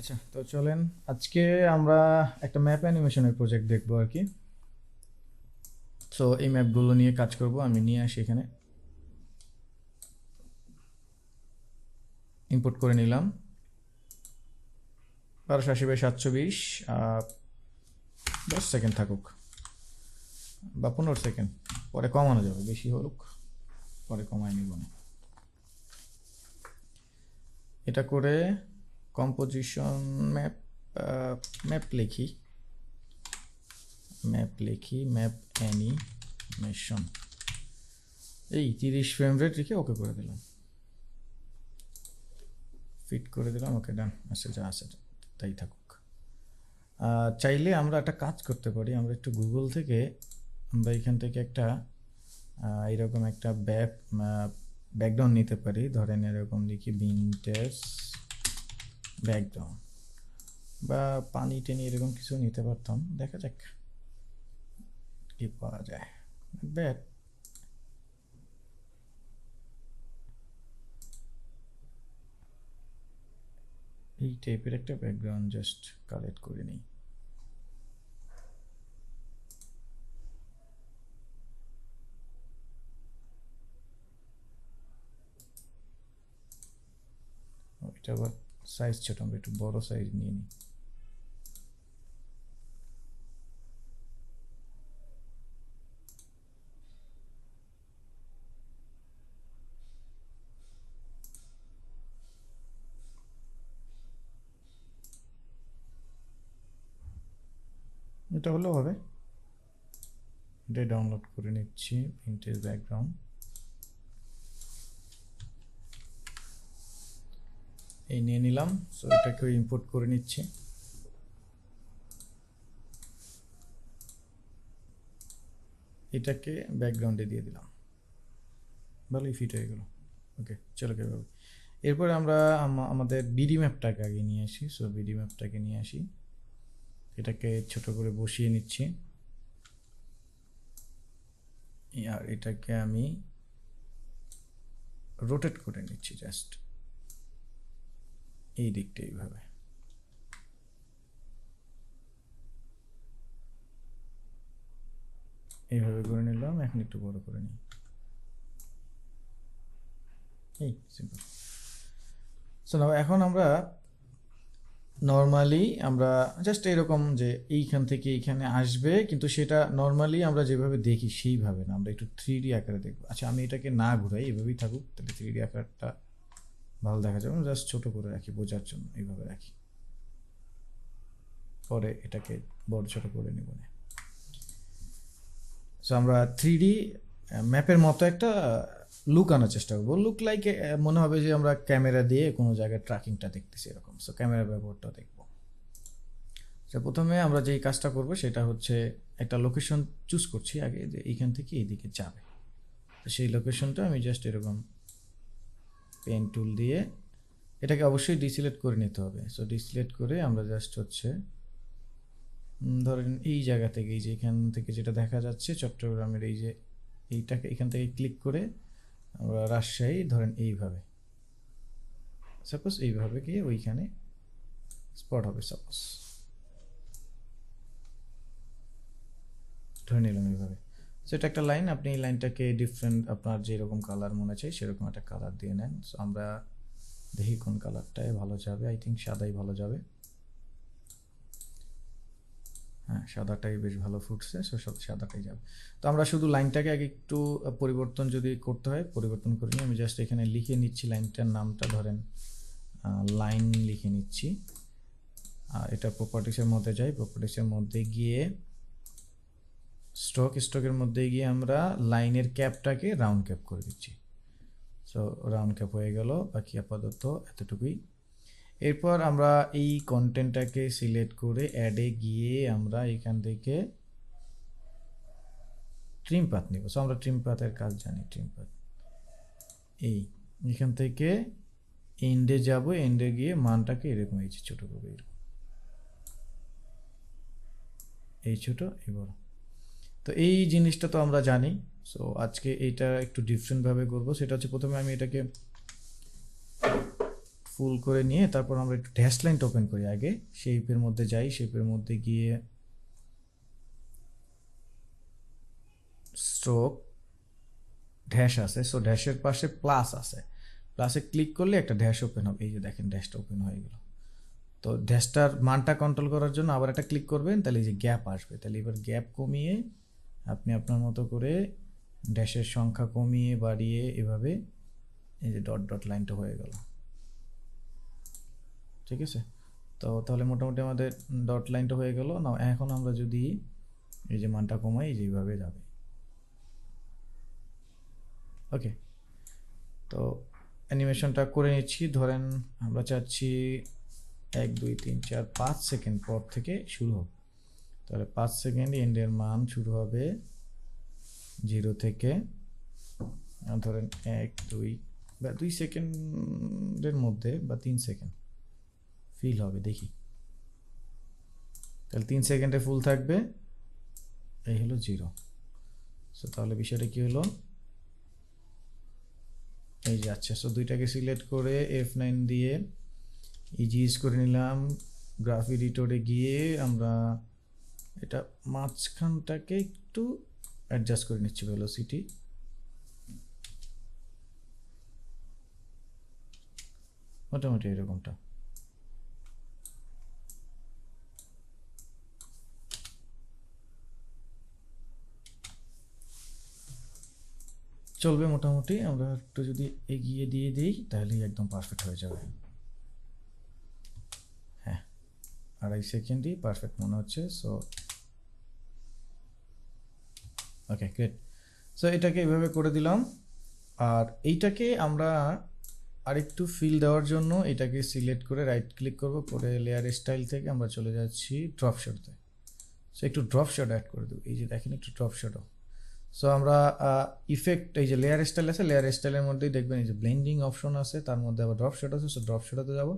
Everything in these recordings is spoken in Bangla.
আচ্ছা, তো চলেন আজকে আমরা একটা ম্যাপ অ্যানিমেশনের প্রজেক্ট দেখবো আর কি। সো এই ম্যাপগুলো নিয়ে কাজ করব। আমি নিয়ে আসি, এখানে ইম্পোর্ট করে নিলাম 1280x720। 10 সেকেন্ড থাকুক বা 15 সেকেন্ড, পরে কমানো যাবে, বেশি হোক পরে কমায় নিব না। এটা করে কম্পোজিশন ম্যাপ ম্যাপ লিখি ম্যাপ অ্যানিমেশন, এই 30 ফ্রেম রেট রেখে ওকে করে দিলাম, ফিট করে দিলাম, ওকে ডান। আচ্ছা, যা আছে তাই থাকুক। চাইলে আমরা একটা কাজ করতে পারি, আমরা একটু গুগল থেকে আমরা এখান থেকে একটা এরকম একটা ব্যাকগ্রাউন্ড নিতে পারি। ধরেন এরকম লিখি ভিনটেজ ব্যাকগ্রাউন্ড, বা পানি টেনে এরকম কিছু নিতে পারতাম। দেখা যাক কি পাওয়া যায়। ব্যাট এই টাইপের একটা ব্যাকগ্রাউন্ড জাস্ট কালেক্ট করে নিই। এটা আবার সাইজ ছোট, আমরা একটু বড় সাইজ নিয়ে নিই। এটা হলেও হবে। এটা ডাউনলোড করে নিচ্ছি, ভিনটেজ ব্যাকগ্রাউন্ড। এই নিয়ে নিলাম। সো এটাকে ইম্পোর্ট করে নিচ্ছি। এটাকে ব্যাকগ্রাউন্ডে দিয়ে দিলাম, ভালোই ফিট হয়ে গেল। ওকে, চলো কে। এরপর আমরা আমাদের বিডি ম্যাপটাকে আগে নিয়ে আসি। সো বিডি ম্যাপটাকে নিয়ে আসি, এটাকে ছোট করে বসিয়ে নিচ্ছি। আর এটাকে আমি রোটেট করে নিচ্ছি জাস্ট এই দিকটা এইভাবে। এইভাবে করে নিলাম। এখন একটু বড় করে নিই, এই সিম্পল। সো না, এখন আমরা নর্মালি আমরা জাস্ট এরকম যে এইখান থেকে এইখানে আসবে, কিন্তু সেটা নর্মালি আমরা যেভাবে দেখি সেইভাবে না, আমরা একটু 3D আকারে দেখবো। আচ্ছা, আমি এটাকে না ঘুরাই, এভাবেই থাকুক, তাহলে 3D আকারটা ভালো দেখা যাবে। জাস্ট ছোট করে রাখি বোঝার জন্য, এইভাবে রাখি, পরে এটাকে বড় ছোট করে নেব। সো আমরা 3D ম্যাপের মতো একটা লুক আনার চেষ্টা করবো। লুক লাইক মনে হবে যে আমরা ক্যামেরা দিয়ে কোনো জায়গায় ট্র্যাকিংটা দেখতেছি এরকম। সো ক্যামেরা ব্যবহারটা দেখব। তো প্রথমে আমরা যেই কাজটা করব সেটা হচ্ছে একটা লোকেশন চুজ করছি আগে, যে এইখান থেকে এইদিকে যাবে। তো সেই লোকেশনটা আমি জাস্ট এরকম পেন টুল দিয়ে এটাকে অবশ্যই ডিসিলেক্ট করে নিতে হবে। সো ডিসিলেক্ট করে আমরা জাস্ট হচ্ছে ধরেন এই জায়গা থেকে, এই যে এখান থেকে যেটা দেখা যাচ্ছে চট্টগ্রামের, এই যে এইটাকে এখান থেকে ক্লিক করে আমরা রাজশাহী ধরেন এইভাবে, সাপোজ এইভাবে গিয়ে ওইখানে স্পট হবে। সাপোজ ধরে নিলাম এইভাবে। সো এটা একটা লাইন, আপনি এই লাইনটাকে ডিফারেন্ট আপনার যেরকম কালার মনে চাই সেরকম একটা কালার দিয়ে নেন। সো আমরা দেখি কোন কালারটাই ভালো যাবে। আই থিঙ্ক সাদাই ভালো যাবে। হ্যাঁ, সাদাটাই বেশ ভালো ফুটছে। সো সব সাদাটাই যাবে। তো আমরা শুধু লাইনটাকে আগে একটু পরিবর্তন যদি করতে হয় পরিবর্তন করে নিই। আমি জাস্ট এখানে লিখে নিচ্ছি লাইনটার নামটা, ধরেন লাইন লিখে নিচ্ছি। আর এটা প্রপার্টিসের মধ্যে যাই, প্রপার্টিসের মধ্যে গিয়ে স্ট্রোকের মধ্যে গিয়ে আমরা লাইনের ক্যাপটাকে রাউন্ড ক্যাপ করে দিচ্ছি। সো রাউন্ড ক্যাপ হয়ে গেল, বাকি আপাতত এতটুকুই। এরপর আমরা এই কন্টেন্টটাকে সিলেক্ট করে অ্যাডে গিয়ে আমরা এখান থেকে ট্রিম পাথ নিব। সো আমরা ট্রিম পাথের কাজ জানি। ট্রিম পাথ এখান থেকে এন্ডে যাব, এন্ডে গিয়ে মানটাকে এরকম এই ছোট করবো, এরকম এই ছোট এই বড়। তো এই জিনিসটা তো আমরা জানি। সো আজকে এইটা একটু ডিফারেন্টভাবে করবো। সেটা হচ্ছে প্রথমে আমি এটাকে ফুল করে নিয়ে তারপর আমরা একটু ড্যাশ লাইনটা ওপেন করি আগে, শেপের মধ্যে যাই, শেপের মধ্যে গিয়ে স্ট্রোক ড্যাশ আছে, সো ড্যাশের পাশে প্লাস আছে, প্লাসে ক্লিক করলে একটা ড্যাশ ওপেন হবে, এই যে দেখেন ড্যাশটা ওপেন হয়ে গেল। তো ড্যাশটার মানটা কন্ট্রোল করার জন্য আবার একটা ক্লিক করবেন, তাহলে এই যে গ্যাপ আসবে, তাহলে এবার গ্যাপ কমিয়ে আপনি আপনার মতো করে ড্যাশের সংখ্যা কমিয়ে বাড়িয়ে এভাবে এই যে ডট ডট লাইনটা হয়ে গেল, ঠিক আছে। তো তাহলে মোটামুটি আমাদের ডট লাইনটা হয়ে গেল না। এখন আমরা যদি এই যে মানটা কমাই, যেভাবে যাবে, ওকে। তো অ্যানিমেশনটা করে নিচ্ছি, ধরেন আমরা চাচ্ছি 1 2 3 4 5 সেকেন্ড পর থেকে শুরু হবে, তাহলে 5 সেকেন্ড এন্ডের মান শুরু হবে 0 থেকে, ধরেন 1 2 বা 2 সেকেন্ডের মধ্যে বা 3 সেকেন্ড ফিল হবে, দেখি। তাহলে 3 সেকেন্ডে ফুল থাকবে, এই হলো 0। সো তাহলে বিষয়টা কি হলো, এই যে আচ্ছা। সো দুইটাকে সিলেক্ট করে F9 দিয়ে ইজিজ করে নিলাম, গ্রাফ এডিটরে গিয়ে আমরা এটা মাঝখানটাকে একটু অ্যাডজাস্ট করে নিচ্ছি, ভেলোসিটি মোটামুটি এরকমটা। চলবে মোটামুটি, আমরা একটু যদি এগিয়ে দিয়ে দিই তাহলেই একদম পারফেক্ট হয়ে যাবে। হ্যাঁ, 2.5 সেকেন্ডই পারফেক্ট মনে হচ্ছে। So okay, great. সো এটাকে এভাবে করে দিলাম। আর এইটাকে আমরা আরেকটু ফিল দেওয়ার জন্য এটাকে সিলেক্ট করে রাইট ক্লিক করব, করে লেয়ার স্টাইল থেকে আমরা চলে যাচ্ছি ড্রপ শটতে। সো একটু ড্রপ শট অ্যাড করে দেবো, এই যে দেখেন একটু ড্রপ শটও। সো আমরা ইফেক্ট, এই যে লেয়ার স্টাইল আছে, লেয়ার স্টাইলের মধ্যেই দেখবেন এই যে ব্লেন্ডিং অপশন আছে, তার মধ্যে আবার ড্রপ শট আছে। সো ড্রপ শটতে যাবো,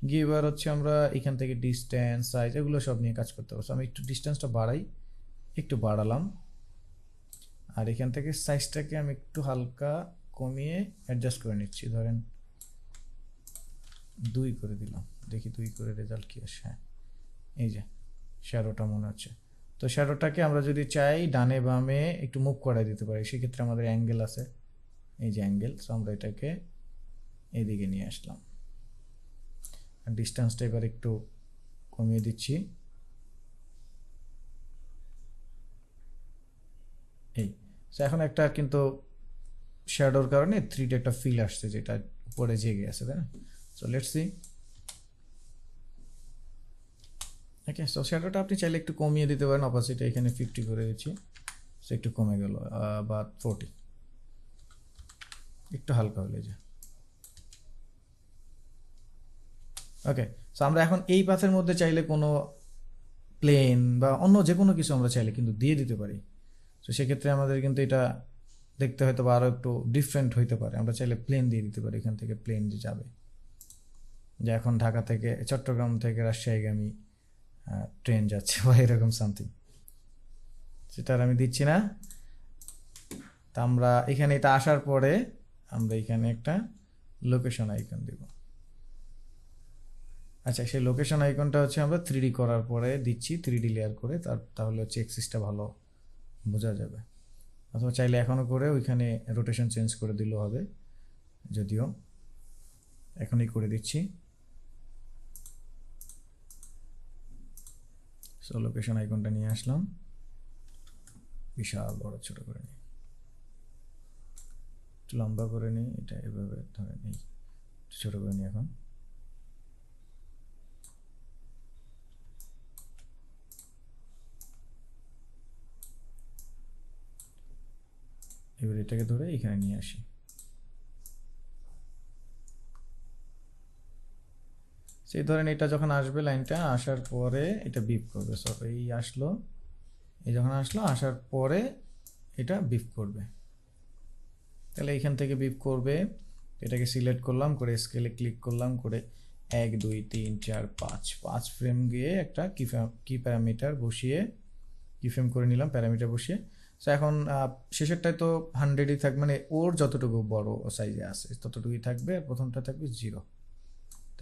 গিয়ে এবার হচ্ছে আমরা এখান থেকে ডিস্টেন্স, সাইজ, এগুলো সব নিয়ে কাজ করতে পারবো। আমি একটু ডিস্টেন্সটা বাড়াই, একটু বাড়ালাম, আর এখান থেকে সাইজটাকে আমি একটু হালকা কমিয়ে অ্যাডজাস্ট করে নিচ্ছি, ধরেন 2 করে দিলাম, দেখি 2 করে রেজাল্ট কি আসে। হ্যাঁ, এই যে শ্যাডোটা মনে হচ্ছে। তো শ্যাডোটাকে আমরা যদি চাই ডানে বামে একটু মুভ করাই দিতে পারি, সেক্ষেত্রে আমাদের অ্যাঙ্গেল আছে, এই যে অ্যাঙ্গেল। সো আমরা এটাকে এইদিকে নিয়ে আসলাম, আর ডিস্টেন্সটা এবার একটু কমিয়ে দিচ্ছি, এই। সো এখন একটা কিন্তু শ্যাডোর কারণে 3D একটা ফিল আসছে, যেটা উপরে জেগে আছে, তাই না? So let's see. Okay, so শ্যাডোটা আপনি চাইলে একটু কমিয়ে দিতে পারেন, অপাসিটি এখানে 50 করে দিচ্ছি, সো একটু কমে গেল, বা 40, একটু হালকা হলে যে। ওকে, সো আমরা এখন এই পাথের মধ্যে চাইলে কোনো প্লেন বা অন্য যে কোনো কিছু আমরা চাইলে কিন্তু দিয়ে দিতে পারি। তো সেক্ষেত্রে আমাদের কিন্তু এটা দেখতে হয়তো বা আরও একটু ডিফারেন্ট হইতে পারে। আমরা চাইলে প্লেন দিয়ে দিতে পারি, এখান থেকে প্লেন যে যাবে, যে এখন ঢাকা থেকে চট্টগ্রাম থেকে রাজশাহীগামী ট্রেন যাচ্ছে বা এরকম সামথিং, সেটা আর আমি দিচ্ছি না। তা আমরা এখানে এটা আসার পরে আমরা এখানে একটা লোকেশন আইকন দিব। আচ্ছা, সেই লোকেশন আইকনটা হচ্ছে আমরা 3D করার পরে দিচ্ছি, 3D লেয়ার করে, তাহলে হচ্ছে এক্সিসটা ভালো বোঝা যাবে। অথবা চাইলে এখনও করে ওইখানে রোটেশন চেঞ্জ করে দিলেও হবে, যদিও এখনই করে দিচ্ছি। সো লোকেশন আইকনটা নিয়ে আসলাম, বিশাল বড় ছোট করে নিই, একটু লম্বা করে নিই, এটা এভাবে ধরে নিই, ছোট করে নিই। এখন এবার এটাকে ধরে এখানে নিয়ে আসি। সেই ধরেন এটা যখন আসবে, লাইনটা আসার পরে এটা বিপ করবে। সব এই আসলো, এই যখন আসলো আসার পরে এটা বিপ করবে, তাহলে এখান থেকে বিপ করবে। এটাকে সিলেক্ট করলাম, করে স্কেলে ক্লিক করলাম, করে 1 2 3 4 5 ফ্রেম গিয়ে একটা কি প্যারামিটার বসিয়ে কি ফ্রেম করে নিলাম, প্যারামিটার বসিয়ে। সো এখন শেষেরটায় তো 100ই থাকবে, মানে ওর যতটুকু বড় সাইজে আছে ততটুকুই থাকবে, প্রথমটা থাকবে 0।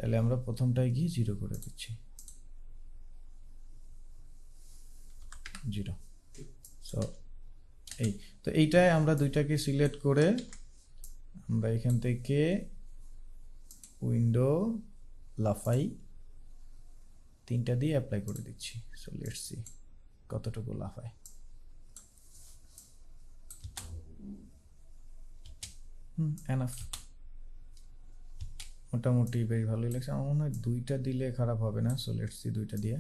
তাহলে আমরা প্রথমটায় গিয়ে 0 করে দিচ্ছি, 0। সো এই তো এইটায় আমরা দুইটাকে সিলেক্ট করে আমরা এখান থেকে উইন্ডো লাফাই 3টা দিয়ে অ্যাপ্লাই করে দিচ্ছি। সো লেটস সি কতটুকু লাফায়। এনাফ, মোটামুটি বেশ ভালোই লাগছে। আমার মনে হয় 2টা দিলে খারাপ হবে না। সো লেটস সি 2টা দিয়ে।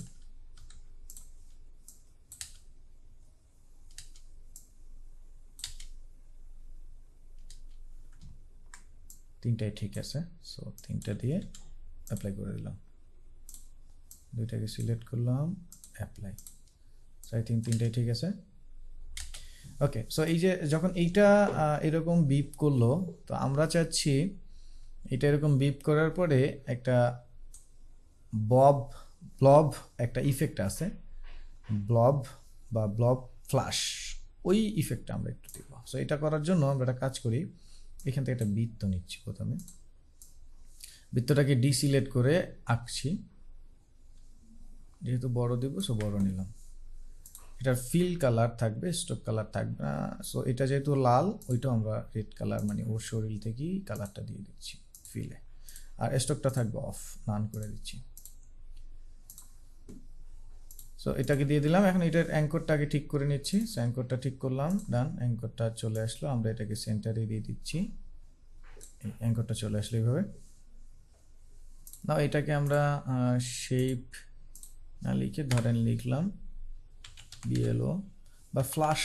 তিনটাই ঠিক আছে। সো 3টা দিয়ে অ্যাপ্লাই করে দিলাম, 2টাকে সিলেক্ট করলাম, অ্যাপ্লাই। সো আই থিঙ্ক 3টাই ঠিক আছে। ওকে, সো এই যে যখন এইটা এরকম বিপ করলো, তো আমরা চাচ্ছি এটা এরকম বিপ করার পরে একটা ব্লব একটা ইফেক্ট আছে, ব্লব বা ব্লব ফ্ল্যাশ, ওই ইফেক্টটা আমরা একটু দিব। সো এটা করার জন্য আমরা একটা কাজ করি, এখান থেকে একটা বৃত্ত নিচ্ছি। প্রথমে বৃত্তটাকে ডিসিলেক্ট করে আঁকছি, যেহেতু বড় দিব সো বড় নিলাম। এটার ফিল কালার থাকবে, স্ট্রোক কালার থাকবে না। সো এটা যেহেতু লাল, ওইটাও আমরা রেড কালার, মানে ওর শরীর থেকেই কালারটা দিয়ে দিচ্ছি ফিলে। আর স্ট্রোকটা থাকবে অফ, নান করে দিচ্ছি। সো এটাকে দিয়ে দিলাম। এখন এটার অ্যাঙ্করটাকে ঠিক করে নিচ্ছি। সো অ্যাঙ্করটা ঠিক করলাম, ডান। অ্যাঙ্করটা চলে আসলো, আমরা এটাকে সেন্টারে দিয়ে দিচ্ছি। এই অ্যাঙ্করটা চলে আসলো এইভাবে। না, এটাকে আমরা শেপ না লিখে ধরেন লিখলাম বিএলও বা ফ্ল্যাশ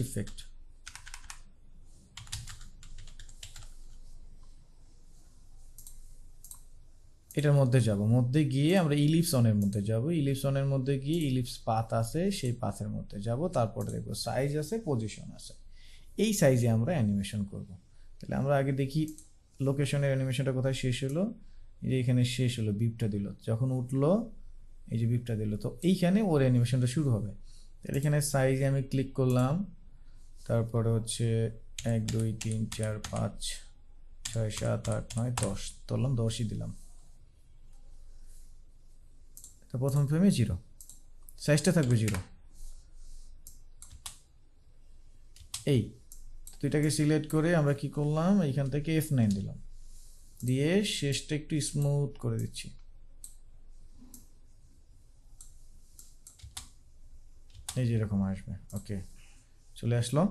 ইফেক্ট। এটার মধ্যে যাব, মধ্যে গিয়ে আমরা ইলিপস অনের মধ্যে যাব। ইলিপস অনের মধ্যে গিয়ে ইলিপস পাথ আছে, সেই পাথের মধ্যে যাব। তারপরে দেখবো সাইজ আছে, পজিশন আছে। এই সাইজে আমরা অ্যানিমেশন করব। তাহলে আমরা আগে দেখি লোকেশনের অ্যানিমেশনটা কোথায় শেষ হলো। এই যে এখানে শেষ হলো, বিপটা দিল, যখন উঠলো এই যে বিপটা দিল, তো এইখানে ওর অ্যানিমেশনটা শুরু হবে। তাহলে এখানে সাইজে আমি ক্লিক করলাম, তারপরে হচ্ছে 1 2 3 4 5 6 7 8 9 10 ধরলাম, 10ই দিলাম। তো প্রথম ফ্রেমে 0, সাইজটা থাকবে 0। এই দুইটাকে সিলেক্ট করে আমরা কি করলাম, এইখান থেকে F9 দিলাম, দিয়ে শেষটা একটু স্মুথ করে দিচ্ছি। এই যে এরকম আসবে। ওকে, চলে আসলো।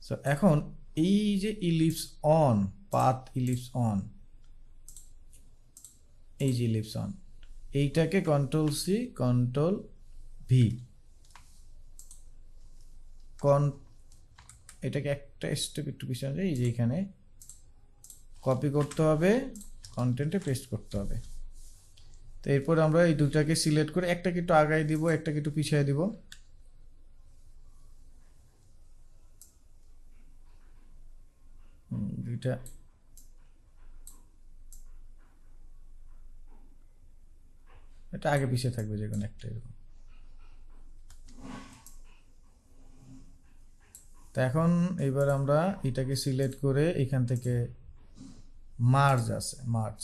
সো এখন এই যে ellipse on, path ellipse on, এই যে ইলিপস অন, এইটাকে কন্ট্রোল সি কন্ট্রোল ভি, এটাকে একটা স্টেপ একটু পিছনে যাই, এই যে এখানে কপি করতে হবে, কন্টেন্টে পেস্ট করতে হবে। তো এরপর আমরা এই দুটাকে সিলেক্ট করে একটাকে একটু আগায় দিব, একটাকে একটু পিছিয়ে দিব। দুইটা এটা আগে পিছিয়ে থাকবে, যে কোনো একটা এরকম। তো এখন এবার আমরা এটাকে সিলেক্ট করে এখান থেকে মার্জ আছে, মার্জ,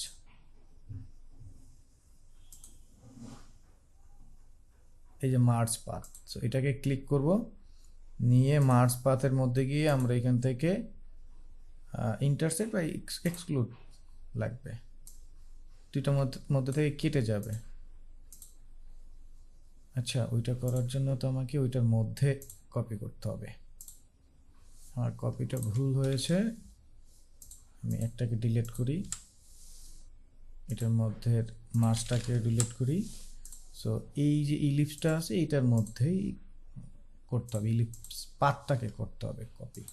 এই যে মার্জ পাথ। সো এটাকে ক্লিক করব, নিয়ে মার্জ পাথের মধ্যে গিয়ে আমরা এখান থেকে ইন্টারসেক্ট বা এক্সক্লুড লাগবে, দুইটার মধ্যে থেকে কেটে যাবে। আচ্ছা, ওইটা করার জন্য তো আমাকে ওইটার মধ্যে কপি করতে হবে। আমার কপিটা ভুল হয়েছে, আমি একটাকে ডিলিট করি, এটার মধ্যে মার্জটাকে ডিলিট করি। সো এই যে ইলিপসটা আছে এইটার মধ্যেই করতে হবে, ইলিপস পাথটাকে করতে হবে কপি।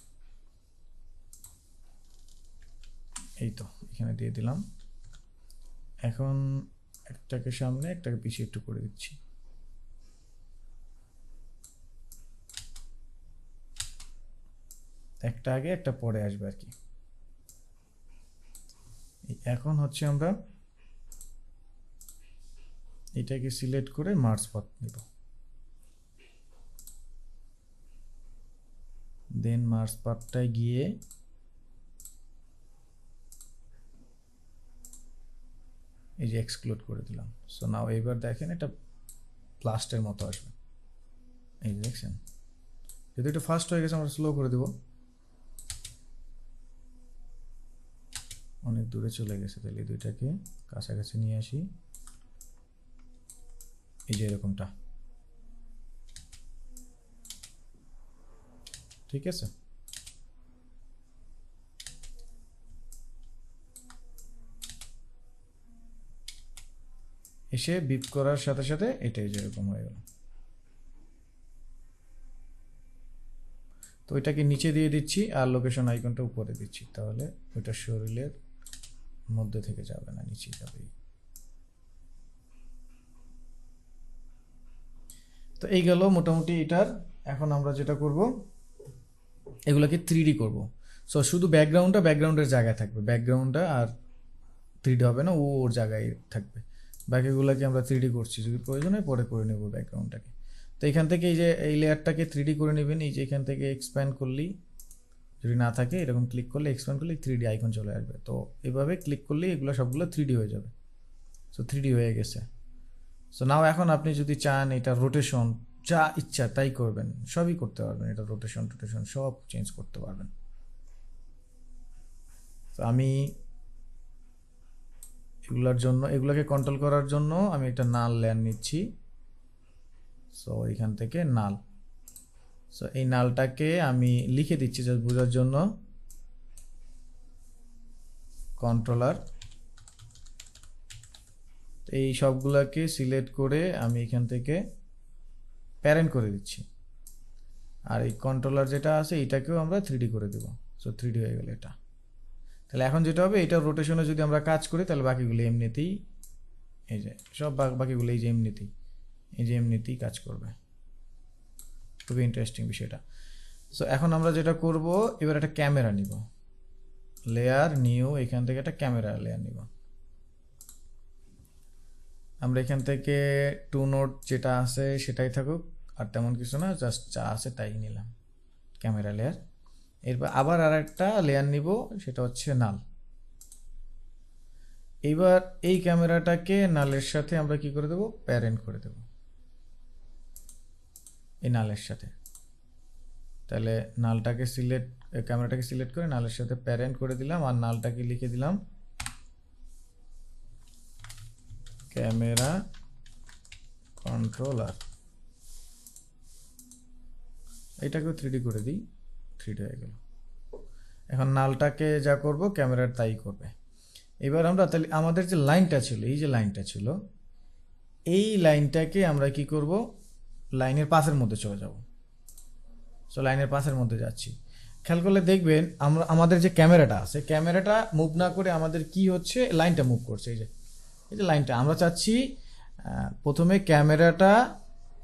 এই তো এখানে দিয়ে দিলাম। এখন একটাকে সামনে একটাকে পিছিয়ে একটু করে দিচ্ছি। একটা আগে একটা পরে আসবে আর কি। এখন হচ্ছে আমরা এটাকে সিলেক্ট করে মার্জ পাথ নিব, দেন মার্জ পাথটায় গিয়ে এই যে এক্সক্লুড করে দিলাম। সো নাও এইবার দেখেন এটা প্লাস্টের মতো আসবে, এই যে দেখছেন। যদি একটু ফাস্ট হয়ে গেছে আমরা স্লো করে দেবো, অনেক দূরে চলে গেছে। তাহলে দুইটাকে কাছাকাছি নিয়ে আসি, এই যে এরকমটা, ঠিক আছে। এসে বিপ করার সাথে সাথে এটাই যেরকম হয়ে গেল। তো ওইটাকে নিচে দিয়ে দিচ্ছি আর লোকেশন আইকনটা উপরে দিচ্ছি, তাহলে ওইটা শরীরের মধ্যে থেকে যাবে না, নিচে যাবে। তো এই গেল মোটামুটি এটার। এখন আমরা যেটা করব, এগুলোকে 3D করব। সো শুধু ব্যাকগ্রাউন্ডের জায়গায় থাকবে, ব্যাকগ্রাউন্ডটা আর 3D হবে না, ও ওর জায়গায় থাকবে। বাকিগুলোকে আমরা 3D করছি, যদি প্রয়োজন হয় পরে করে নেব ব্যাকগ্রাউন্ডটাকে। তো এখান থেকে এই যে এই লেয়ারটাকে 3D করে নেবেন। এই যে এখান থেকে এক্সপ্যান্ড করলেই, যদি না থাকে এরকম ক্লিক করলে এক্সপ্যান্ড করলে 3D আইকন চলে আসবে। তো এভাবে ক্লিক করলেই এগুলো সবগুলো 3D হয়ে যাবে। সো 3D হয়ে গেছে। সো নাও এখন আপনি যদি চান এটা রোটেশন, যা ইচ্ছা তাই করবেন, সবই করতে পারবেন। এটা রোটেশন সব চেঞ্জ করতে পারবেন। তো আমি এগুলোর জন্য, এগুলোকে কন্ট্রোল করার জন্য আমি একটা নাল লেয়ার নিচ্ছি। সো এখান থেকে নাল, সো এই নালটাকে আমি লিখে দিচ্ছি জাস্ট বোঝার জন্য, কন্ট্রোলার। এই সবগুলোকে সিলেক্ট করে আমি এখান থেকে প্যারেন্ট করে দিচ্ছি। আর এই কন্ট্রোলার যেটা আছে এটাকেও আমরা 3D করে দেব। সো 3D হয়ে গেল এটা। তাহলে এখন যেটা হবে, এটা রোটেশনে যদি আমরা কাজ করি তাহলে বাকিগুলো এমনিতেই, এই যে সব বাকিগুলো এই যে এমনিতেই কাজ করবে। খুবই ইন্টারেস্টিং বিষয়টা। সো এখন আমরা যেটা করব, এবার একটা ক্যামেরা নিব, লেয়ার নিউ, এখান থেকে একটা ক্যামেরা লেয়ার নিব। আমরা এখান থেকে 2 নোট যেটা আছে সেটাই থাকুক, আর তেমন কিছু না, জাস্ট যা আছে তাই নিলাম, ক্যামেরা লেয়ার। এরপর আবার আর একটা লেয়ার নিব, সেটা হচ্ছে নাল। এইবার এই ক্যামেরাটাকে নালের সাথে আমরা কি করে দেব, প্যারেন্ট করে দেব এই নালের সাথে। তাহলে নালটাকে ক্যামেরাটাকে সিলেক্ট করে নালের সাথে প্যারেন্ট করে দিলাম, আর নালটাকে লিখে দিলাম ক্যামেরা কন্ট্রোলার। এটাকেও 3D করে দিই, 3D হয়ে গেল। এখন নালটাকে যা করব ক্যামেরার তাই করবে। এবার আমরা তাহলে আমাদের যে লাইনটা ছিল, এই যে লাইনটা ছিল, এই লাইনটাকে আমরা কি করব, লাইনের পাশের মধ্যে চলে যাব। সো লাইনের পাশের মধ্যে যাচ্ছি। খেয়াল করলে দেখবেন আমরা আমাদের যে ক্যামেরাটা আছে, ক্যামেরাটা মুভ না করে আমাদের কি হচ্ছে, লাইনটা মুভ করছে। এই যে লাইনটা আমরা চাচ্ছি, প্রথমে ক্যামেরাটা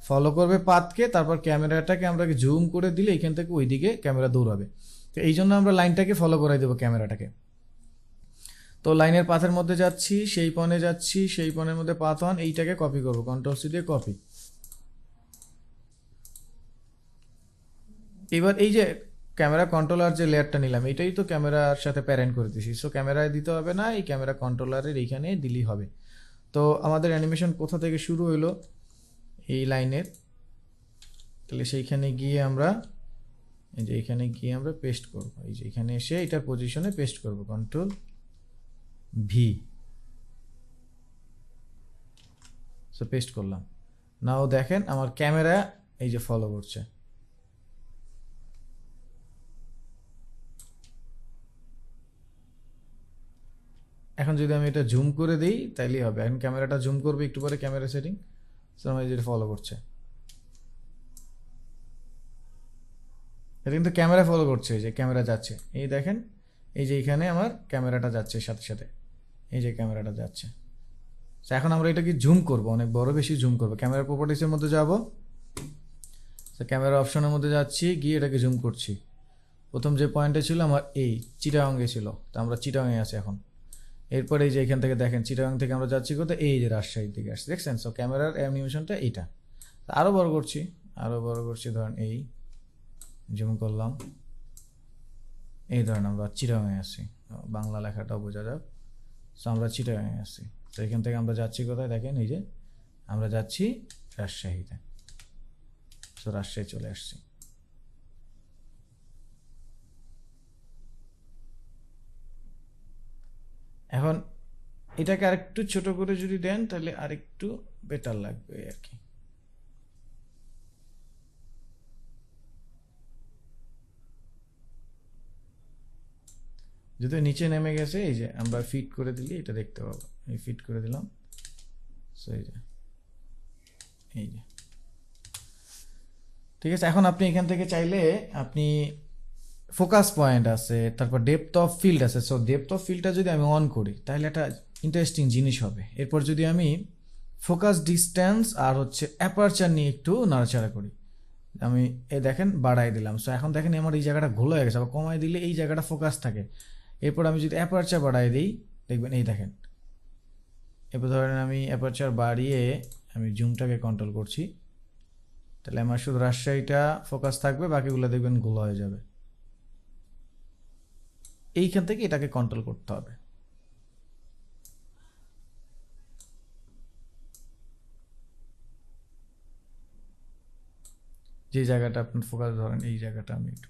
ফলো করবে পাথকে, তারপর ক্যামেরাটাকে আমরা জুম করে দিলে এখান থেকে ওইদিকে ক্যামেরা দৌড়াবে। তো এই জন্য আমরা লাইনটাকে ফলো করাই দেবো ক্যামেরাটাকে। তো লাইনের পাথের মধ্যে যাচ্ছি, সেই পনে যাচ্ছি, সেই পনের মধ্যে পাথ 1, এইটাকে কপি করবো, কন্ট্রোল সি দিয়ে কপি। এবার এই যে ক্যামেরা কন্ট্রোলার যে লেয়ারটা নিলাম, এটাই তো ক্যামেরার সাথে প্যারেন্ট করে দিছি। সো ক্যামেরায় দিতে হবে না, এই ক্যামেরা কন্ট্রোলারের এইখানে দিলেই হবে। তো আমাদের অ্যানিমেশন কোথা থেকে শুরু হইলো, এই লাইনের। তাহলে সেইখানে গিয়ে আমরা, এই যে এখানে গিয়ে আমরা পেস্ট করব, এই যে এখানে এসে এটার পজিশনে পেস্ট করব, কন্ট্রোল ভি। সো পেস্ট করলাম। নাও দেখেন আমার ক্যামেরা এই যে ফলো করছে। এখন যদি আমি এটা জুম করে দিই তাইলেই হবে। এখন ক্যামেরাটা জুম করবে একটু পরে, ক্যামেরা সেটিং। সো আমার যেটা ফলো করছে, এটা কিন্তু ক্যামেরা ফলো করছে, এই যে ক্যামেরা যাচ্ছে, এই দেখেন, এই যে এখানে আমার ক্যামেরাটা যাচ্ছে সাথে সাথে, এই যে ক্যামেরাটা যাচ্ছে। এখন আমরা এটাকে জুম করব, অনেক বড় বেশি জুম করব। ক্যামেরা প্রপার্টিসের মধ্যে যাব, তো ক্যামেরা অপশনের মধ্যে যাচ্ছি, গিয়ে এটাকে জুম করছি। প্রথম যে পয়েন্টে ছিল আমার এই চিটাগাংয়ে ছিল, তো আমরা চিটাগাংয়ে আছি এখন। এরপরে এই যে এখান থেকে দেখেন চিটাগাং থেকে আমরা যাচ্ছি কোথায়, এই যে রাজশাহীর দিকে আসছে, দেখছেন। সো ক্যামেরার অ্যানিমেশনটা এইটা। আরও বড় করছি, ধরেন এই জুম করলাম, এই ধরেন আমরা চিটাগাংয়ে আছি, বাংলা লেখাটাও বোঝা যাক। সো আমরা চিটাগাংয়ে আছি। তো এখান থেকে আমরা যাচ্ছি কোথায় দেখেন, এই যে আমরা যাচ্ছি রাজশাহীতে। তো রাজশাহী চলে আসছি। এখন এটাকে আরেকটু ছোট করে যদি দেন তাহলে আরেকটু বেটার লাগবে আর কি। যদি নিচে নেমে গেছে, এই যে আমরা ফিট করে দিলে এটা দেখতে পাবো, এই ফিট করে দিলাম। সো এই যে ঠিক আছে। এখন আপনি এখান থেকে চাইলে আপনি ফোকাস পয়েন্ট আছে, তারপর ডেপথ অফ ফিল্ড আছে। সো ডেপথ অফ ফিল্ডটা যদি আমি অন করি তাহলে একটা ইন্টারেস্টিং জিনিস হবে। এরপর যদি আমি ফোকাস ডিস্টেন্স আর হচ্ছে অ্যাপারচার নিয়ে একটু নাড়াচাড়া করি, আমি এই দেখেন বাড়াই দিলাম। সো এখন দেখেন আমার এই জায়গাটা ঘোলা হয়ে গেছে। আবার কমাই দিলে এই জায়গাটা ফোকাস থাকে। এরপর আমি যদি অ্যাপারচার বাড়াই দিই, দেখবেন এই দেখেন। এরপর ধরেন আমি অ্যাপারচার বাড়িয়ে আমি জুমটাকে কন্ট্রোল করছি, তাহলে আমার শুধু রাজশাহীটা ফোকাস থাকবে, বাকিগুলো দেখবেন ঘোলা হয়ে যাবে। এইখান থেকে এটাকে কন্ট্রোল করতে হবে। যে জায়গাটা আপনার ফোকাস, ধরেন এই জায়গাটা আমি একটু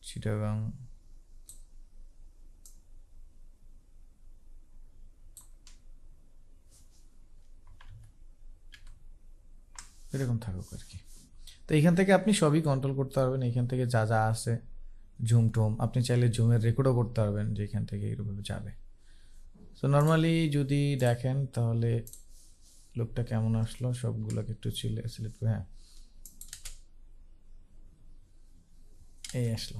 চিটাগাং, এরকম থাকুক আর কি। তো এইখান থেকে আপনি সবই কন্ট্রোল করতে পারবেন। এইখান থেকে যা যা আছে জুম টুম, আপনি চাইলে জুমের রেকর্ডও করতে পারবেন যে এখান থেকে এরকম যাবে। সো নর্মালি যদি দেখেন তাহলে লুকটা কেমন আসলো, সবগুলোকে একটু সিলেক্ট করে, হ্যাঁ এই আসলো।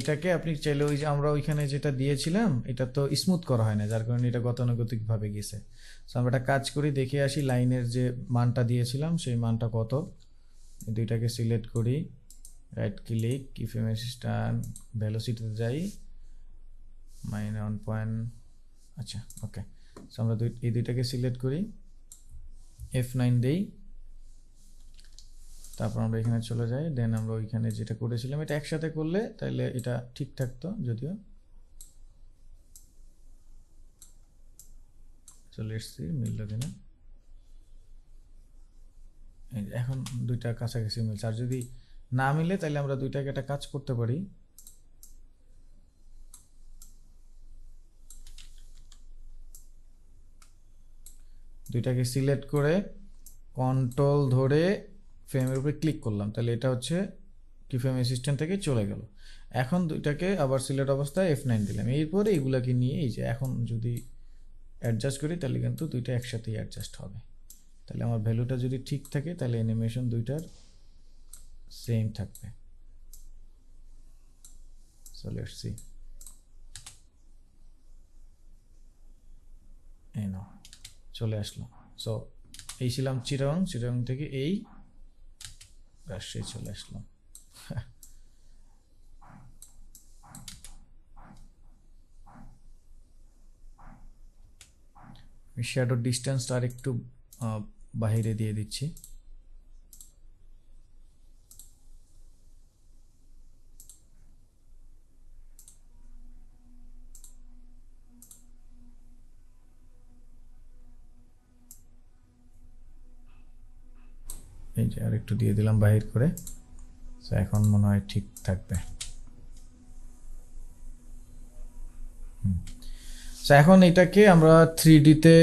এটাকে আপনি চাইলে ওই যে আমরা ওইখানে যেটা দিয়েছিলাম এটা তো স্মুথ করা হয় না, যার কারণে এটা গতানুগতিকভাবে গেছে। সো আমরা একটা কাজ করি, দেখে আসি লাইনের যে মানটা দিয়েছিলাম সেই মানটা কত। এই দুইটাকে সিলেক্ট করি, রাইট ক্লিক, কিফ্রেম অ্যাসিস্ট্যান্ট, ভেলোসিটিতে যাই, -1 আচ্ছা ওকে। সো আমরা এই দুইটাকে সিলেক্ট করি, F9 দেই, তারপর আমরা এখানে চলে যাই। দেন আমরা ওইখানে যেটা করেছিলাম এটা একসাথে করলে তাহলে এটা ঠিক থাকতো, যদিও চলে এসছি মিলল কিনা। এখন দুইটা কাছাকাছি মিলছে। আর যদি না মিলে তাহলে আমরা দুইটাকে একটা কাজ করতে পারি, দুইটাকে সিলেক্ট করে কন্ট্রোল ধরে ফ্রেমের উপরে ক্লিক করলাম, তাহলে এটা হচ্ছে কি ফ্রেম অ্যাসিস্ট্যান্ট থেকে চলে গেল। এখন দুইটাকে আবার সিলেক্ট অবস্থায় F9 দিলাম। এরপরে এইগুলাকে নিয়ে এই যে এখন যদি অ্যাডজাস্ট করি তাহলে কিন্তু দুইটা একসাথেই অ্যাডজাস্ট হবে। তাহলে আমার ভ্যালুটা যদি ঠিক থাকে তাহলে অ্যানিমেশন দুইটার সেম থাকবে। সো লেটস সি, এই নাও চলে আসলো। সো এই ছিলাম চিটাগাং, চিটাগাং থেকে এই রাজশাহী চলে আসলাম। শ্যাডো ডিস্টেন্সটা আর একটু বাহিরে দিয়ে দিচ্ছি। এই যে আর একটু দিয়ে দিলাম বাহির করে। সো এখন মনে হয় ঠিক থাকবে। সো এখন এটাকে আমরা 3D-তে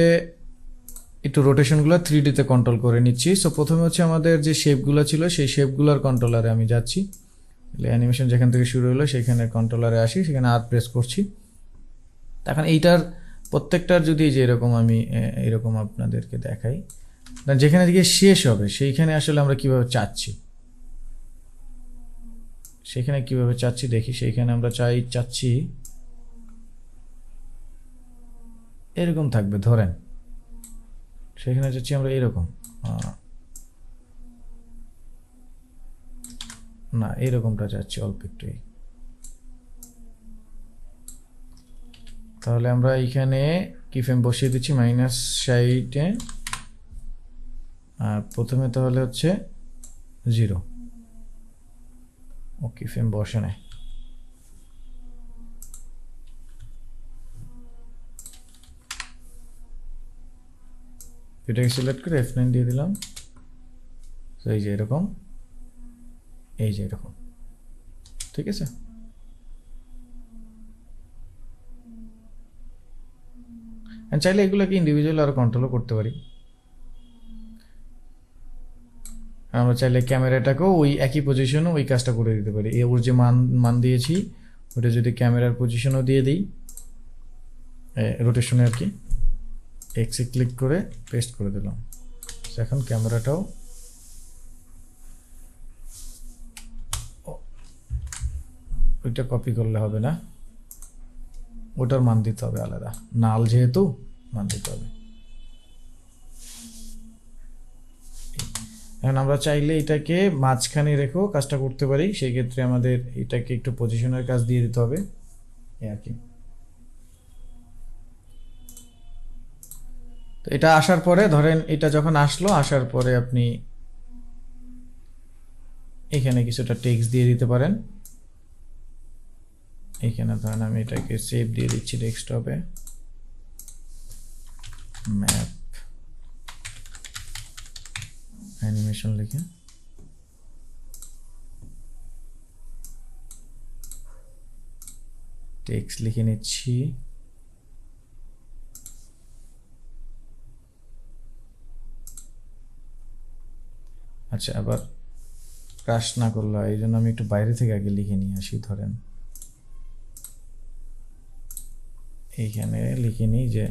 একটু রোটেশনগুলো 3D-তে কন্ট্রোল করে নিচ্ছি। সো প্রথমে হচ্ছে আমাদের যে শেপগুলো ছিল সেই শেপগুলোর কন্ট্রোলারে আমি যাচ্ছি। অ্যানিমেশন যেখান থেকে শুরু হলো সেখানে কন্ট্রোলারে আসি, সেখানে আর প্রেস করছি। এখন এইটার প্রত্যেকটার যদি যে এরকম আমি এরকম আপনাদেরকে দেখাই, যেখানে দিকে শেষ হবে সেইখানে আসলে আমরা কিভাবে চাচ্ছি, সেখানে কিভাবে চাচ্ছি দেখি। সেইখানে আমরা চাচ্ছি এরকম থাকবে, ধরেন সেখানে চাচ্ছি আমরা এরকম, না এরকমটা চাচ্ছি অল্প একটু। তাহলে আমরা এইখানে কিফ্রেম বসিয়ে দিচ্ছি -60-এ, আর প্রথমে তাহলে হচ্ছে 0। ও কিফ্রেম বসে নেয়। এটাকে সিলেক্ট করে F9 দিয়ে দিলাম। তো এই যে এরকম, এই যে এরকম, ঠিক আছে। চাইলে এগুলোকে ইন্ডিভিজুয়াল আর কন্ট্রোলও করতে পারি। আমরা চাইলে ক্যামেরাটাকেও ওই একই পজিশনে ওই কাজটা করে দিতে পারি। ওর যে মান দিয়েছি ওটা যদি ক্যামেরার পজিশনও দিয়ে দিই, রোটেশনে আর কি, এক্সে ক্লিক করে পেস্ট করে দিলাম। এখন ক্যামেরাটাও ওইটা কপি করলে হবে না, ওটার মান দিতে হবে আলাদা, নাল যেহেতু মান দিতে হবে। এখন আমরা চাইলে এটাকে মাঝখানে রেখেও কাজটা করতে পারি, সেই ক্ষেত্রে আমাদের এটাকে একটু পজিশনের কাজ দিয়ে দিতে হবে আর কি। তো এটা আসার পরে ধরেন এটা যখন আসলো, আসার পরে আপনি এখানে কিছুটা টেক্সট দিয়ে দিতে পারেন। এখানে ধরেন আমি এটাকে সেভ দিয়ে দিচ্ছি ডেস্কটপে, ম্যাপ অ্যানিমেশন লিখে। টেক্সট লিখে নিচ্ছি। আচ্ছা, আবার ক্রাশ না করলো, এই জন্য আমি একটু বাইরে থেকে আগে লিখে নিয়ে আসি। ধরেন এইখানে লিখে নিই যে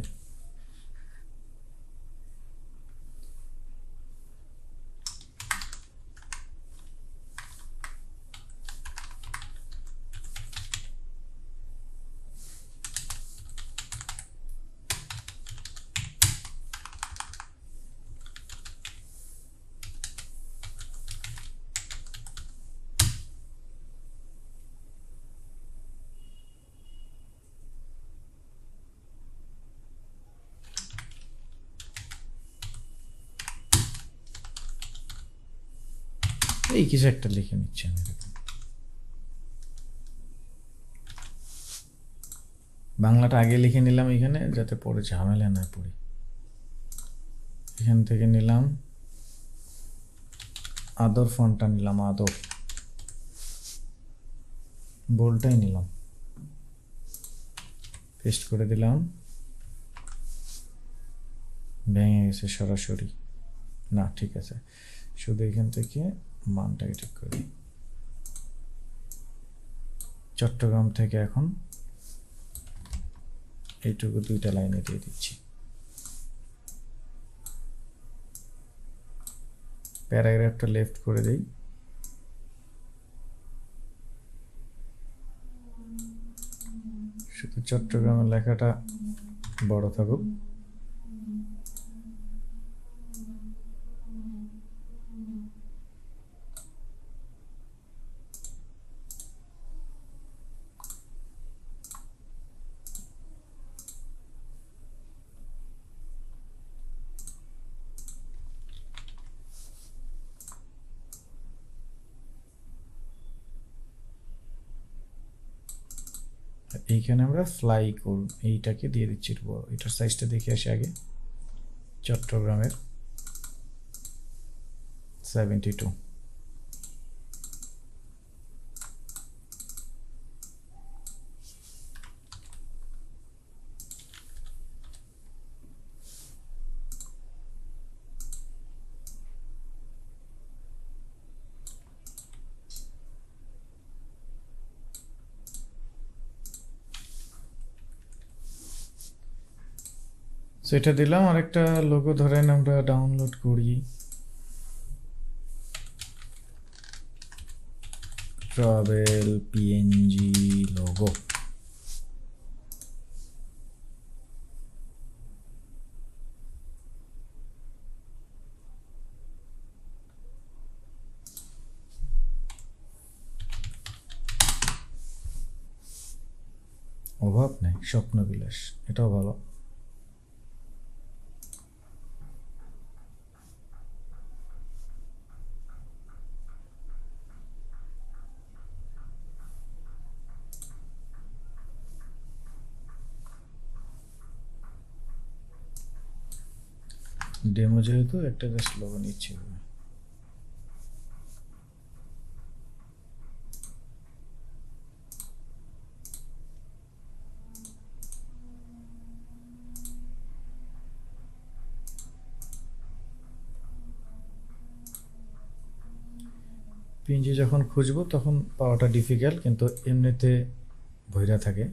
এই কিছু একটা লিখে নিচ্ছি আমি। বাংলাটা আগে লিখে নিলাম এখানে, যাতে পরে ঝামেলা না পড়ি। এখান থেকে নিলাম আদর, ফন্টটা নিলাম আদর, বোল্ডটাই নিলাম, পেস্ট করে দিলাম। ভেঙে গেছে সরাসরি, না ঠিক আছে, শুধু এখান থেকে মানটাকে ঠিক করে দিই। চট্টগ্রাম থেকে এখন এইটুকু দুইটা লাইনে দিয়ে দিচ্ছি। প্যারাগ্রাফটা লেফট করে দিই, শুধু চট্টগ্রামের লেখাটা বড় থাকুক। এইখানে আমরা ফ্লাই করব, এইটাকে দিয়ে দিচ্ছি বড়। এটার সাইজটা দেখে আসি আগে। চট্টগ্রামের 72। সেটা দিলাম। আরেকটা লোগো ধরেন আমরা ডাউনলোড করি, ট্রাভেল পিএনজি লোগো। অভাব নেই, স্বপ্নবিলাস, এটাও ভালো। ডেমো যেহেতু একটা জাস্ট লোগো নিচ্ছি। পিএনজি যখন খুঁজবো তখন পাওয়াটা ডিফিকাল্ট, কিন্তু এমনিতে ভইরা থাকে।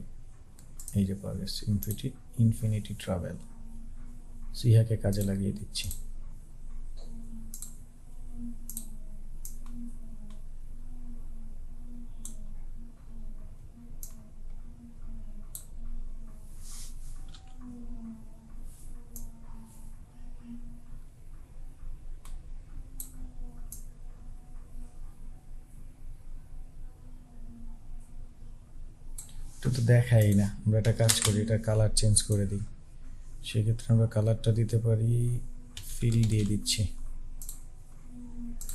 এই যে পাওয়া গেছে ইনফিনিটি ট্রাভেল, সিহাকে কাজে লাগিয়ে দিচ্ছি। এটা তো দেখাই না, আমরা একটা কাজ করি, এটা কালার চেঞ্জ করে দিই। সেক্ষেত্রে আমরা কালারটা দিতে পারি, ফিল দিয়ে দিচ্ছি,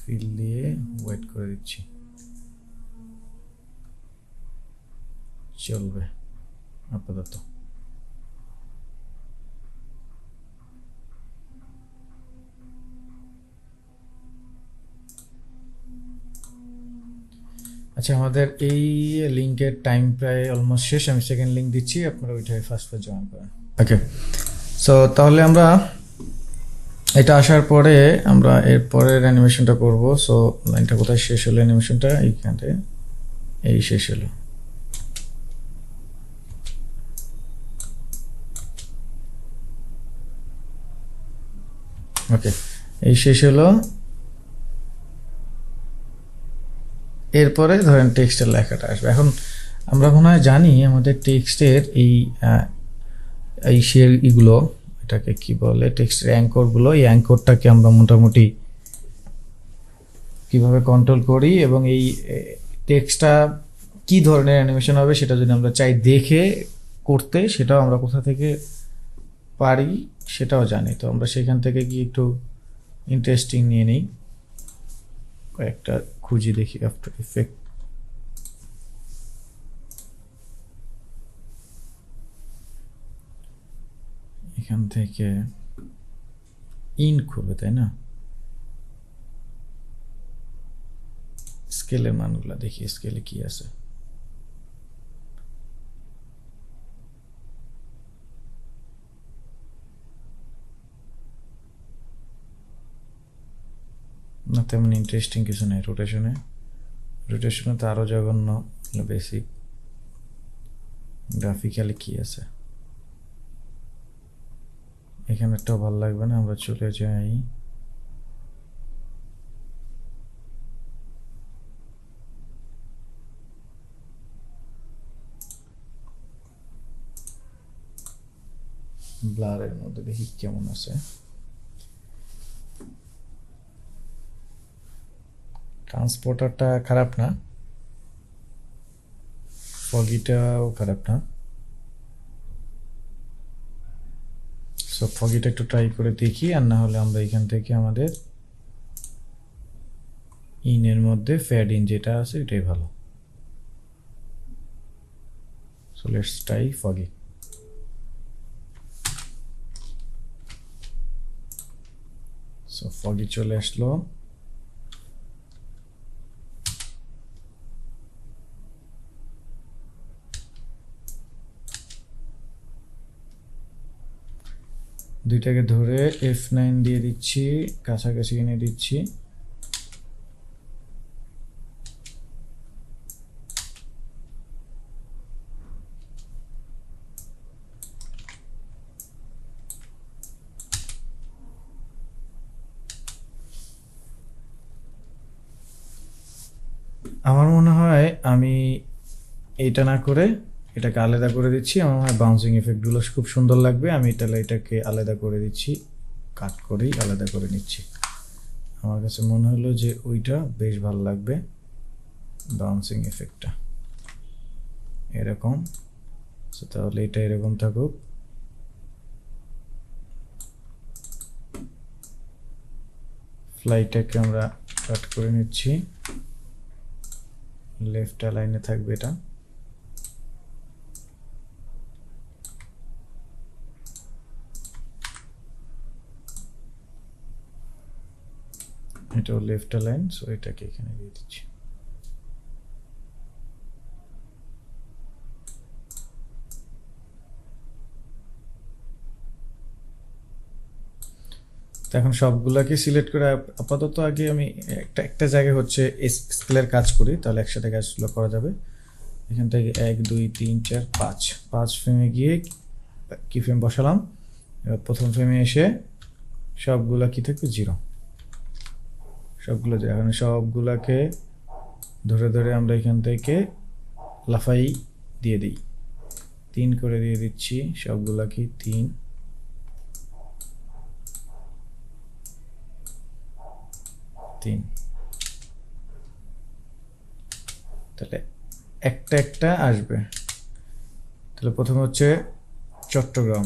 ফিল দিয়ে হোয়াইট করে দিচ্ছি, চলবে আপাতত। আচ্ছা, আমাদের এই লিঙ্কের টাইম প্রায় অলমোস্ট শেষ। আমি সেকেন্ড লিঙ্ক দিচ্ছি, আপনারা ওইটাই ফার্স্ট পেজ জয়েন করেন। ওকে, সো তাহলে আমরা এটা আসার পরে আমরা এর পরের অ্যানিমেশনটা করব। সো লাইনটা কোথায় শেষ হলো, অ্যানিমেশনটা এইখানে, এই শেষ হলো। ওকে, এই শেষ হলো। এরপরে ধরেন টেক্সটের লেখাটা আসবে। এখন আমরা মনে হয় জানি আমাদের টেক্সটের এই এগুলো, এটাকে কি বলে, টেক্সটের অ্যাঙ্করগুলো, এই অ্যাঙ্করটাকে আমরা মোটামুটি কিভাবে কন্ট্রোল করি, এবং এই টেক্সটটা কি ধরনের অ্যানিমেশন হবে সেটা যদি আমরা চাই দেখে করতে, সেটাও আমরা কোথা থেকে পারি সেটাও জানি। তো আমরা সেখান থেকে কি একটু ইন্টারেস্টিং নিয়ে নিই, কয়েকটা খুঁজি দেখি। আফটার ইফেক্ট, এখান থেকে ইন খুলবে, তাই না? স্কেলের মানগুলো দেখি, স্কেলে কি আছে। না, তেমন ইন্টারেস্টিং কিছু নেই। রোটেশনে তো আরও জঘন্য, বেসিক। গ্রাফিক্যালি কি আছে এখানে, একটাও ভালো লাগবে না। আমরা চলে যাই ব্লারের মধ্যে, দেখি কেমন আছে। ট্রান্সপোর্টারটা খারাপ না, ফগিটাও খারাপ না। সো ফগিটা একটু ট্রাই করে দেখি, আর না হলে আমরা এখান থেকে আমাদের ইনের মধ্যে ফ্যাড ইন যেটা আছে এটাই ভালো। So let's try foggy. So foggy চলে আসলো। দুইটাকে ধরে F9 দিয়ে দিচ্ছি, কাছাকাছি এনে দিচ্ছি। আমার মনে হয় আমি এইটা না করে এটাকে আলাদা করে দিচ্ছি। আমার মনে হয় বাউন্সিং এফেক্টগুলো খুব সুন্দর লাগবে। আমি এটাকে আলাদা করে দিচ্ছি, কাট করেই আলাদা করে নিচ্ছি। আমার কাছে মনে হলো যে ওইটা বেশ ভালো লাগবে, বাউন্সিং এফেক্টটা এরকম। তাহলে এটা এরকম থাকুক। ফ্লাইটাকে আমরা কাট করে নিচ্ছি, লেফট লাইনে থাকবে এটা। এটাও লেফট অ্যালাইন, সো এটাকে এখানে দিয়ে দিচ্ছি। তো এখন সবগুলাকে সিলেক্ট করে আপাতত আগে আমি একটা একটা জায়গায় হচ্ছে স্কেলের কাজ করি, তাহলে একসাথে কাজগুলো করা যাবে। এখান থেকে 1 2 3 4 5 5 ফ্রেমে গিয়ে কি ফ্রেম বসালাম। এবার প্রথম ফ্রেমে এসে সবগুলা কি থাকবে 0, সবগুলো এখন সবগুলাকে ধরে ধরে আমরা এখান থেকে লাফাই দিয়ে দিই, 3 করে দিয়ে দিচ্ছি সবগুলা কি 3 3। তাহলে একটা একটা আসবে। তাহলে প্রথম হচ্ছে চট্টগ্রাম,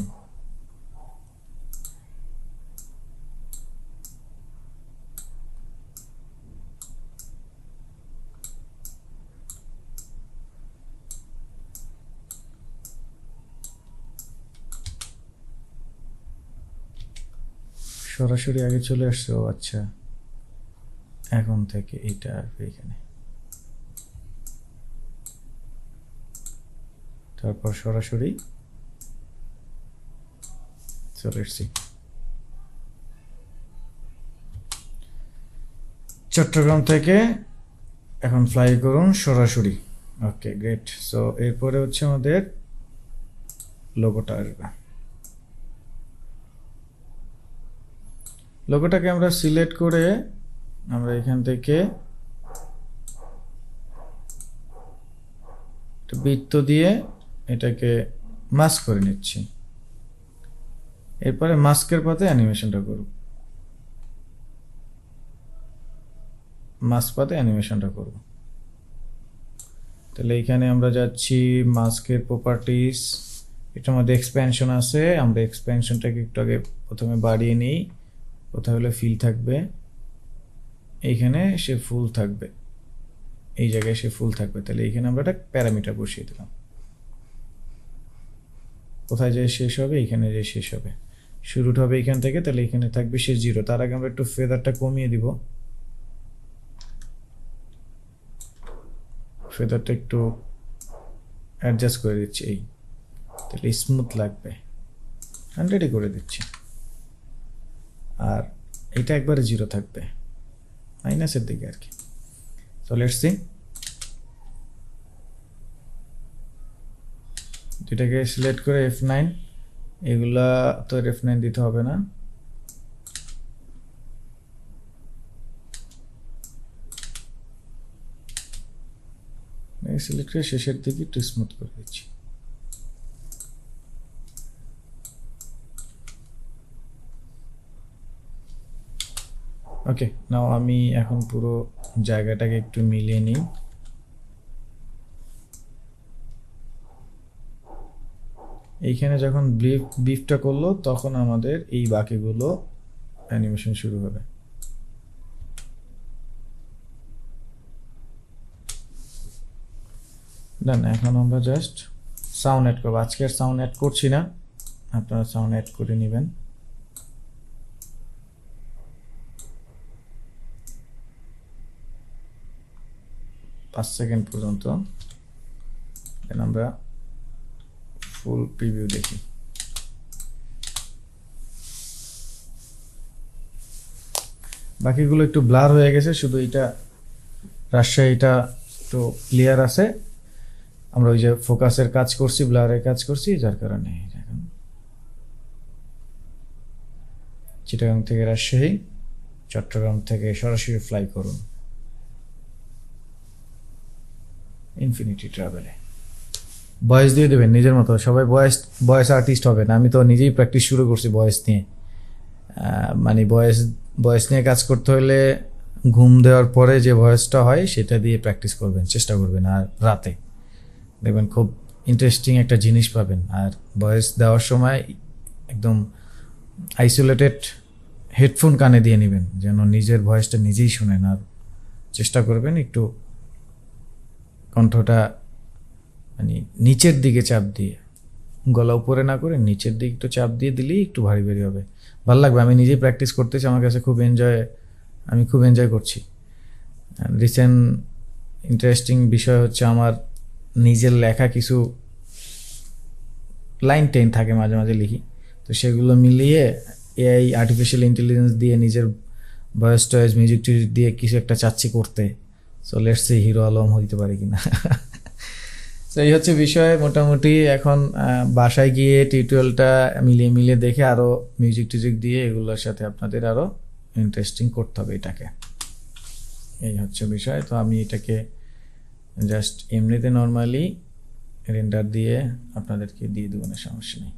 সরাসরি আগে চলে আসছে। ও আচ্ছা, এখন থেকে এটা আসবে এখানে, তারপর সরাসরি চলে এসছি। চট্টগ্রাম থেকে এখন ফ্লাই করুন সরাসরি। Okay great. সো এরপরে হচ্ছে আমাদের লোগোটা আসবে। লোগোটাকে আমরা সিলেক্ট করে আমরা এখান থেকে বৃত্ত দিয়ে এটাকে মাস্ক করে নিচ্ছি। এরপরে মাস্কের পাতে অ্যানিমেশনটা করব, মাস্ক পাতে অ্যানিমেশনটা করব। তাহলে এইখানে আমরা যাচ্ছি মাস্কের প্রপার্টিস, এটার মধ্যে এক্সপ্যানশন আছে, আমরা এক্সপ্যানশনটাকে একটু আগে প্রথমে বাড়িয়ে নিই। কোথায় হলে ফিল থাকবে, এইখানে সে ফুল থাকবে, এই জায়গায় সে ফুল থাকবে। তাহলে এইখানে আমরা একটা প্যারামিটার বসিয়ে দিলাম, কোথায় যায় শেষ হবে, এইখানে যে শেষ হবে, শুরুটা হবে এইখান থেকে। তাহলে এখানে থাকবে সে 0। তার আগে আমরা একটু ফেদারটা কমিয়ে দিব, ফেদারটা একটু অ্যাডজাস্ট করে দিচ্ছি এই, তাহলে স্মুথ লাগবে, 100 করে দিচ্ছি। আর এটা একবারে 0 থাকবে, মাইনাসের দিকে আর কি। তো লেটস সি, এটাকে সিলেক্ট করে F9, এগুলা তো F9 দিতে হবে না, সিলেক্ট করে শেষের দিকে একটু স্মুথ করে দিচ্ছি। ওকে, নাও আমি এখন পুরো জায়গাটাকে একটু মিলিয়ে নিই। এইখানে যখন বিফটা করলো তখন আমাদের এই বাকিগুলো অ্যানিমেশন শুরু হবে। ডান। এখন আমরা জাস্ট সাউন্ড অ্যাড করবো, আজকে আর সাউন্ড অ্যাড করছি না, আপনারা সাউন্ড অ্যাড করে নেবেন। পাঁচ সেকেন্ড পর্যন্ত, দেন আমরা ফুল প্রিভিউ দেখি। বাকিগুলো একটু ব্লার হয়ে গেছে, শুধু এটা রাজশাহীটা একটু ক্লিয়ার আছে। আমরা ওই যে ফোকাসের কাজ করছি, ব্লারের কাজ করছি, যার কারণে এখন চিটাগাং থেকে রাজশাহী, চট্টগ্রাম থেকে সরাসরি ফ্লাই করুন ইনফিনিটি ট্রাভেলে। ভয়েস দিয়ে দেবেন নিজের মতো, সবাই ভয়েস আর্টিস্ট হবে না। আমি তো নিজেই প্র্যাকটিস শুরু করছি ভয়েস নিয়ে, মানে ভয়েস নিয়ে কাজ করতে হলে ঘুম দেওয়ার পরে যে ভয়েসটা হয় সেটা দিয়ে প্র্যাকটিস করবেন, চেষ্টা করবেন। আর রাতে দেখবেন খুব ইন্টারেস্টিং একটা জিনিস পাবেন। আর ভয়েস দেওয়ার সময় একদম আইসোলেটেড হেডফোন কানে দিয়ে নেবেন, যেন নিজের ভয়েসটা নিজেই শুনেন। আর চেষ্টা করবেন একটু কণ্ঠটা মানে নিচের দিকে চাপ দিয়ে, গলা উপরে না করে নিচের দিকে একটু চাপ দিয়ে দিলেই একটু ভারী ভারী হবে, ভালো লাগবে। আমি নিজেই প্র্যাকটিস করতেছি, আমার কাছে খুব এনজয় আমি খুব এনজয় করছি। রিসেন্ট ইন্টারেস্টিং বিষয় হচ্ছে আমার নিজের লেখা কিছু লাইন টেন থাকে মাঝে মাঝে লিখি, তো সেগুলো মিলিয়ে এআই আর্টিফিশিয়াল ইন্টেলিজেন্স দিয়ে নিজের ভয়েস টয়েস মিউজিক টিউজিক দিয়ে কিছু একটা চাচ্ছি করতে। So let's C hero Alam হইতে পারে কিনা। তো এই হচ্ছে বিষয় মোটামুটি। এখন বাসায় গিয়ে টিউটোরিয়ালটা মিলিয়ে মিলিয়ে দেখে আরও মিউজিক টিউজিক দিয়ে এগুলোর সাথে আপনাদের আরও ইন্টারেস্টিং করতে হবে এটাকে। এই হচ্ছে বিষয়। তো আমি এটাকে জাস্ট এমনিতে নর্মালি রেন্ডার দিয়ে আপনাদেরকে দিয়ে দেবো, না সমস্যা নেই।